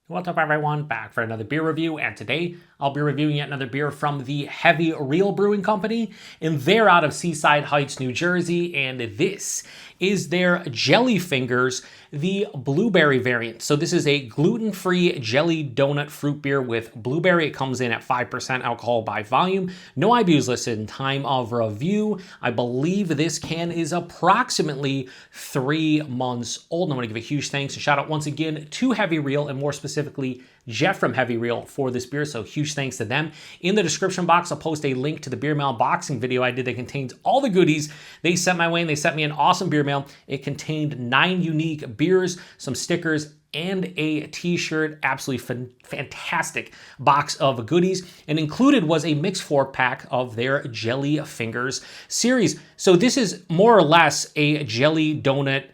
What's up, everyone? Back for another beer review, and today I'll be reviewing yet another beer from the Heavy Reel Brewing Company, and they're out of Seaside Heights, New Jersey, and this is their Jelly Fingers, the blueberry variant. So this is a gluten-free jelly donut fruit beer with blueberry. It comes in at 5% alcohol by volume. No IBUs listed in time of review. I believe this can is approximately 3 months old. And I want to give a huge thanks and shout out once again to Heavy Reel, and more specifically Jeff from Heavy Reel, for this beer, so huge thanks to them. In the description box, I'll post a link to the beer mail unboxing video I did that contains all the goodies they sent my way, and they sent me an awesome beer mail. It contained 9 unique beers, some stickers, and a t-shirt. Absolutely fantastic box of goodies, and included was a mixed 4-pack of their Jelly Fingers series. So this is more or less a jelly donut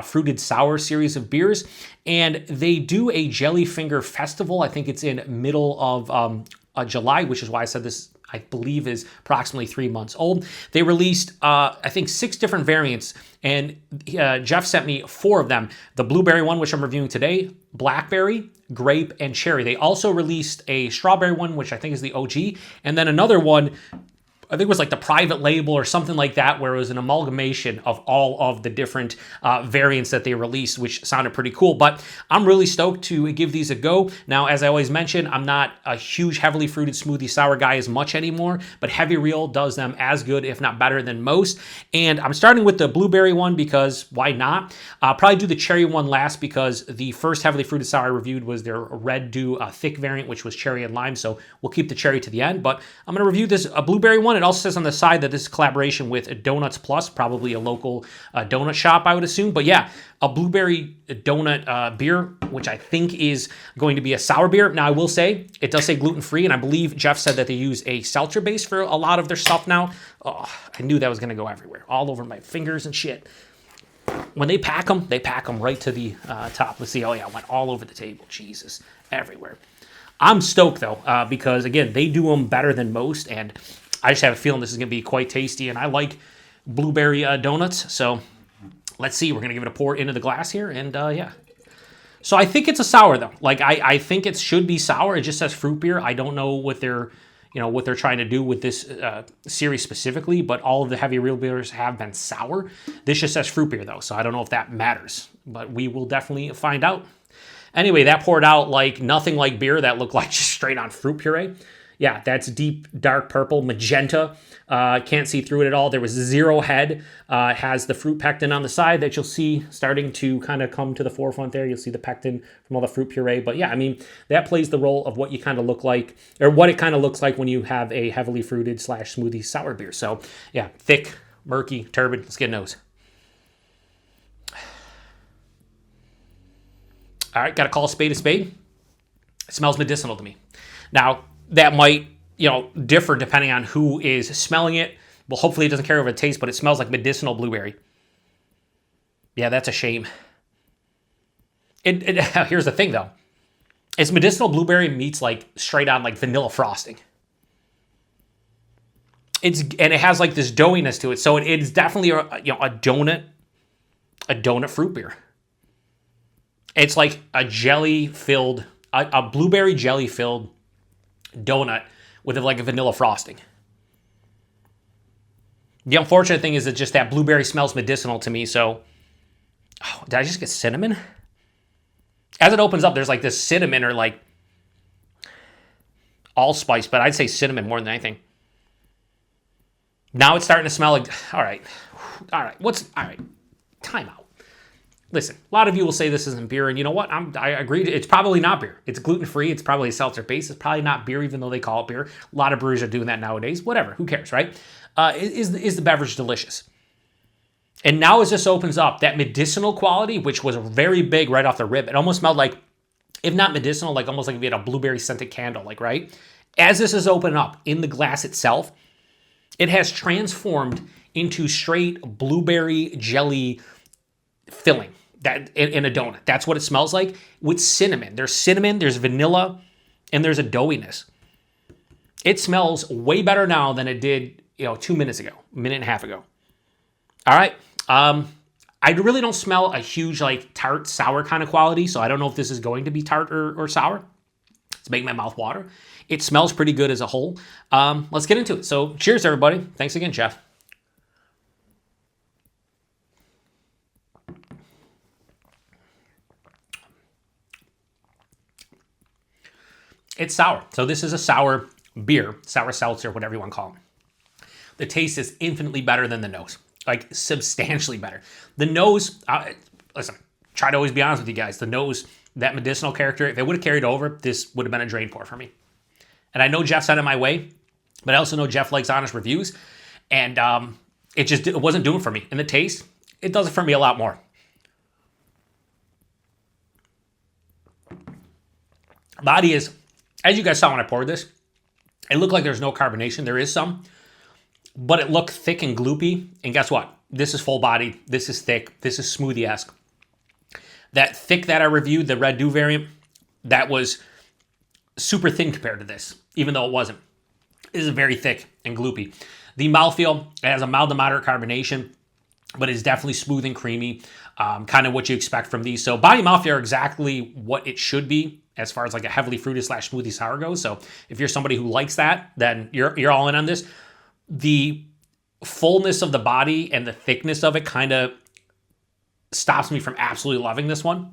fruited sour series of beers, and they do a Jelly Finger festival. I think it's in middle of July, which is why I said this, I believe, is approximately 3 months old. They released, I think, 6 different variants, and Jeff sent me 4 of them. The blueberry one, which I'm reviewing today, blackberry, grape, and cherry. They also released a strawberry one, which I think is the OG, and then another one, I think it was like the private label or something like that, where it was an amalgamation of all of the different variants that they released, which sounded pretty cool. But I'm really stoked to give these a go. Now, as I always mention, I'm not a huge heavily fruited smoothie sour guy as much anymore, but Heavy Reel does them as good, if not better, than most. And I'm starting with the blueberry one because why not? I'll probably do the cherry one last because the first heavily fruited sour I reviewed was their Red Dew thick variant, which was cherry and lime. So we'll keep the cherry to the end. But I'm going to review this blueberry one. It also says on the side that this is a collaboration with Donuts Plus, probably a local donut shop, I would assume. But yeah, a blueberry donut beer, which I think is going to be a sour beer. Now, I will say, it does say gluten-free, and I believe Jeff said that they use a seltzer base for a lot of their stuff now. Oh, I knew that was going to go everywhere, all over my fingers and shit. When they pack them right to the top. Let's see. Oh, yeah, it went all over the table. Jesus, everywhere. I'm stoked, though, because, again, they do them better than most, and I just have a feeling this is going to be quite tasty, and I like blueberry donuts, so let's see. We're going to give it a pour into the glass here, and yeah. So I think it's a sour, though. Like, I think it should be sour. It just says fruit beer. I don't know what they're trying to do with this series specifically, but all of the Heavy Reel beers have been sour. This just says fruit beer, though, so I don't know if that matters, but we will definitely find out. Anyway, that poured out like nothing like beer. That looked like just straight on fruit puree. Yeah, that's deep, dark purple, magenta. Can't see through it at all. There was 0 head. It has the fruit pectin on the side that you'll see starting to kind of come to the forefront there. You'll see the pectin from all the fruit puree. But yeah, I mean, that plays the role of what you kind of look like, or what it kind of looks like when you have a heavily fruited / smoothie sour beer. So yeah, thick, murky, turbid. Let's get a nose. All right, got to call a spade a spade. It smells medicinal to me. Now, that might, differ depending on who is smelling it. Well, hopefully it doesn't carry over the taste, but it smells like medicinal blueberry. Yeah, that's a shame. Here's the thing, though. It's medicinal blueberry meets like straight on like vanilla frosting. And it has like this doughiness to it, so it is definitely a donut fruit beer. It's like a jelly-filled, a blueberry jelly-filled donut with like a vanilla frosting. The unfortunate thing is that just that blueberry smells medicinal to me, so... Oh, did I just get cinnamon? As it opens up, there's like this cinnamon or like allspice, but I'd say cinnamon more than anything. Now it's starting to smell like... All right. Time out. Listen, a lot of you will say this isn't beer, and you know what? I agree. It's probably not beer. It's gluten-free. It's probably a seltzer base. It's probably not beer, even though they call it beer. A lot of breweries are doing that nowadays. Whatever. Who cares, right? Is the beverage delicious? And now as this opens up, that medicinal quality, which was very big right off the rip, it almost smelled like, if not medicinal, like almost like if you had a blueberry-scented candle, like, right? As this is opening up in the glass itself, it has transformed into straight blueberry jelly filling. That in a donut. That's what it smells like with cinnamon. There's cinnamon, there's vanilla, and there's a doughiness. It smells way better now than it did, 2 minutes ago, a minute and a half ago. All right. I really don't smell a huge like tart, sour kind of quality. So I don't know if this is going to be tart or sour. It's making my mouth water. It smells pretty good as a whole. Let's get into it. So cheers, everybody. Thanks again, Jeff. It's sour. So this is a sour beer, sour seltzer, whatever you want to call it. The taste is infinitely better than the nose, like substantially better. The nose, listen, try to always be honest with you guys. The nose, that medicinal character, if it would have carried over, this would have been a drain pour for me. And I know Jeff sent it my way, but I also know Jeff likes honest reviews. And it wasn't doing it for me. And the taste, it does it for me a lot more. Body is, as you guys saw when I poured this, it looked like there's no carbonation. There is some, but it looked thick and gloopy. And guess what? This is full body. This is thick. This is smoothie-esque. That thick that I reviewed, the Red Dew variant, that was super thin compared to this, even though it wasn't. This is very thick and gloopy. The mouthfeel, it has a mild to moderate carbonation, but it's definitely smooth and creamy, kind of what you expect from these. So body and mouthfeel are exactly what it should be as far as like a heavily fruited / smoothie sour goes. So if you're somebody who likes that, then you're all in on this. The fullness of the body and the thickness of it kind of stops me from absolutely loving this one.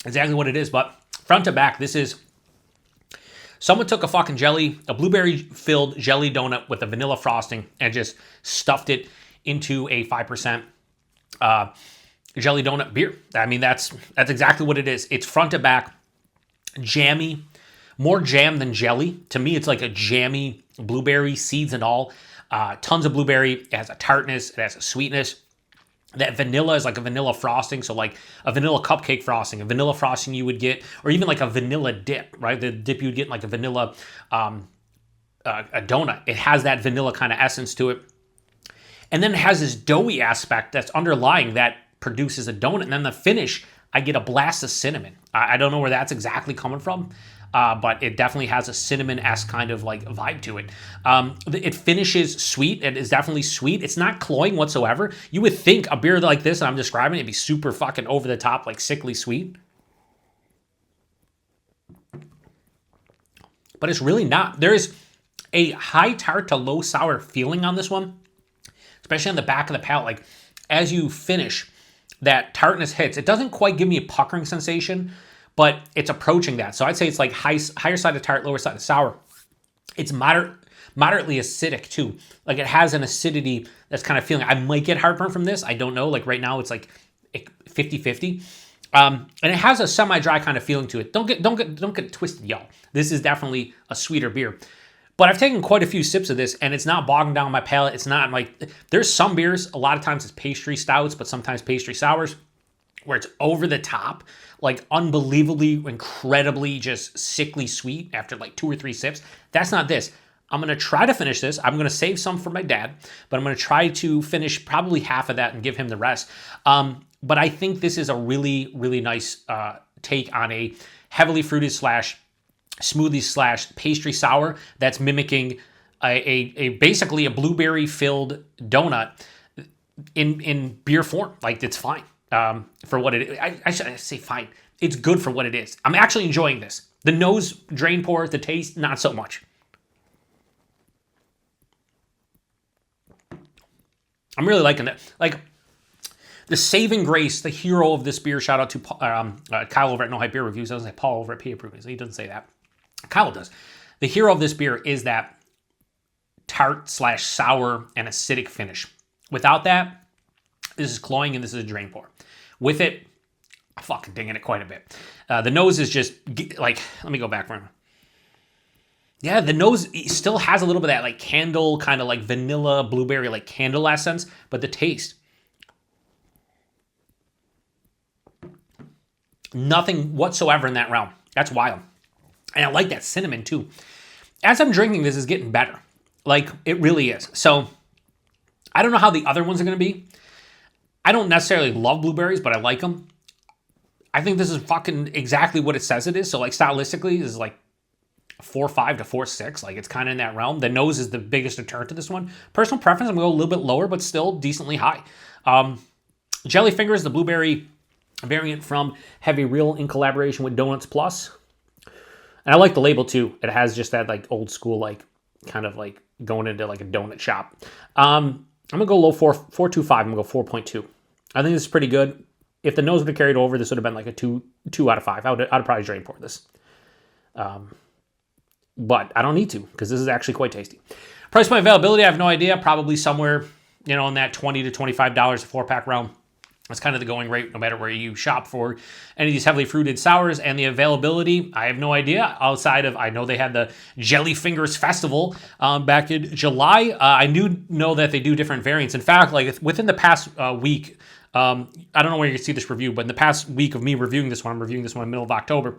Exactly what it is, but front to back, this is, someone took a fucking a blueberry-filled jelly donut with a vanilla frosting and just stuffed it into a 5% jelly donut beer. I mean, that's exactly what it is. It's front to back, jammy, more jam than jelly. To me, it's like a jammy blueberry, seeds and all. Tons of blueberry. It has a tartness. It has a sweetness. That vanilla is like a vanilla frosting, so like a vanilla cupcake frosting, a vanilla frosting you would get, or even like a vanilla dip, right? The dip you'd get in like a vanilla a donut. It has that vanilla kind of essence to it. And then it has this doughy aspect that's underlying that produces a donut. And then the finish, I get a blast of cinnamon. I don't know where that's exactly coming from, but it definitely has a cinnamon-esque kind of like vibe to it. It finishes sweet. It is definitely sweet. It's not cloying whatsoever. You would think a beer like this, and I'm describing it, would be super fucking over the top, like sickly sweet. But it's really not. There is a high tart to low sour feeling on this one, especially on the back of the palate. Like as you finish, that tartness hits. It doesn't quite give me a puckering sensation, but it's approaching that. So I'd say it's like higher side of tart, lower side of sour. It's moderately acidic too. Like it has an acidity that's kind of feeling. I might get heartburn from this. I don't know. Like right now it's like 50-50. And it has a semi-dry kind of feeling to it. Don't get twisted, y'all. This is definitely a sweeter beer. But I've taken quite a few sips of this, and it's not bogging down my palate. It's not like, there's some beers, a lot of times it's pastry stouts, but sometimes pastry sours, where it's over the top, like unbelievably, incredibly just sickly sweet after like 2 or 3 sips. That's not this. I'm going to try to finish this. I'm going to save some for my dad, but I'm going to try to finish probably half of that and give him the rest. But I think this is a really, really nice take on a heavily fruited / smoothie / pastry sour that's mimicking a basically a blueberry filled donut in beer form. Like it's fine for what it is. I should say fine. It's good for what it is. I'm actually enjoying this. The nose drain pour, the taste, not so much. I'm really liking that. Like the saving grace, the hero of this beer. Shout out to Kyle over at No Hype Beer Reviews. I was like Paul over at PaTroll. He doesn't say that. Kyle does. The hero of this beer is that tart / sour and acidic finish. Without that, this is cloying and this is a drain pour. With it, I'm fucking dinging it quite a bit. The nose is just like, let me go back for a minute. Yeah, the nose still has a little bit of that like candle, kind of like vanilla, blueberry, like candle essence, but the taste, nothing whatsoever in that realm. That's wild. And I like that cinnamon too. As I'm drinking this, is getting better. Like it really is. So I don't know how the other ones are going to be. I don't necessarily love blueberries, but I like them. I think this is fucking exactly what it says it is. So like stylistically, this is like 4.5 to 4.6. Like, it's kind of in that realm. The nose is the biggest deterrent to this one. Personal preference, I'm going to go a little bit lower, but still decently high. Jelly Fingers, the blueberry variant from Heavy Reel in collaboration with Donuts Plus. And I like the label too. It has just that like old school, like kind of like going into like a donut shop. I'm going to go low 4.25. I'm going to go 4.2. I think this is pretty good. If the nose would have carried over, this would have been like a 2 out of 5. I'd probably drain pour this. But I don't need to because this is actually quite tasty. Price point availability, I have no idea. Probably somewhere, in that $20 to $25 a 4-pack realm. That's kind of the going rate no matter where you shop for any of these heavily fruited sours. And the availability, I have no idea. Outside of, I know they had the Jelly Fingers Festival back in July. I do know that they do different variants. In fact, like within the past week, I don't know where you can see this review, but in the past week of me reviewing this one, I'm reviewing this one in the middle of October,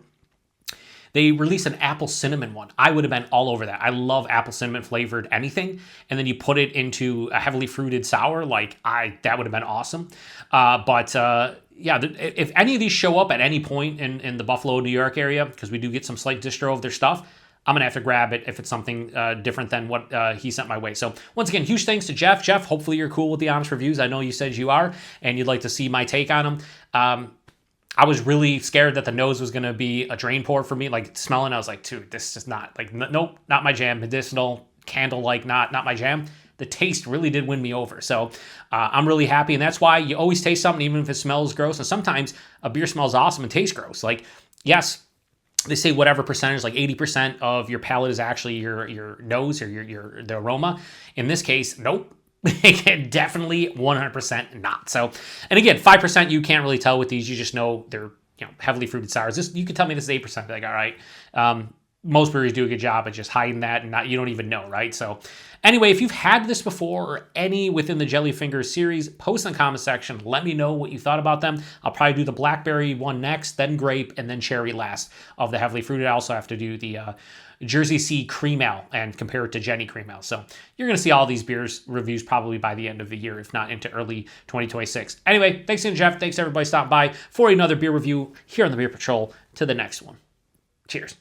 they released an apple cinnamon one. I would have been all over that. I love apple cinnamon flavored anything. And then you put it into a heavily fruited sour, that would have been awesome. Yeah, if any of these show up at any point in the Buffalo, New York area, because we do get some slight distro of their stuff, I'm going to have to grab it if it's something different than what he sent my way. So once again, huge thanks to Jeff. Jeff, hopefully you're cool with the honest reviews. I know you said you are, and you'd like to see my take on them. I was really scared that the nose was going to be a drain pour for me. Like smelling, I was like, dude, this is not nope, not my jam. Medicinal, candle-like, not my jam. The taste really did win me over. So I'm really happy. And that's why you always taste something, even if it smells gross. And sometimes a beer smells awesome and tastes gross. Like, yes, they say whatever percentage, like 80% of your palate is actually your nose or the aroma. In this case, nope. Definitely 100% not. So, and again, 5% you can't really tell with these. You just know they're heavily fruited sours. You could tell me this is 8%. Like, all right. Most breweries do a good job at just hiding that, and you don't even know, right? So anyway, if you've had this before or any within the Jelly Fingers series, post in the comment section. Let me know what you thought about them. I'll probably do the blackberry one next, then grape, and then cherry last of the heavily fruited. I also have to do the Jersey Sea Cream Ale and compare it to Jenny Cream Ale. So you're going to see all these beers reviews probably by the end of the year, if not into early 2026. Anyway, thanks again, Jeff. Thanks everybody stopping by for another beer review here on the Beer Patrol. To the next one. Cheers.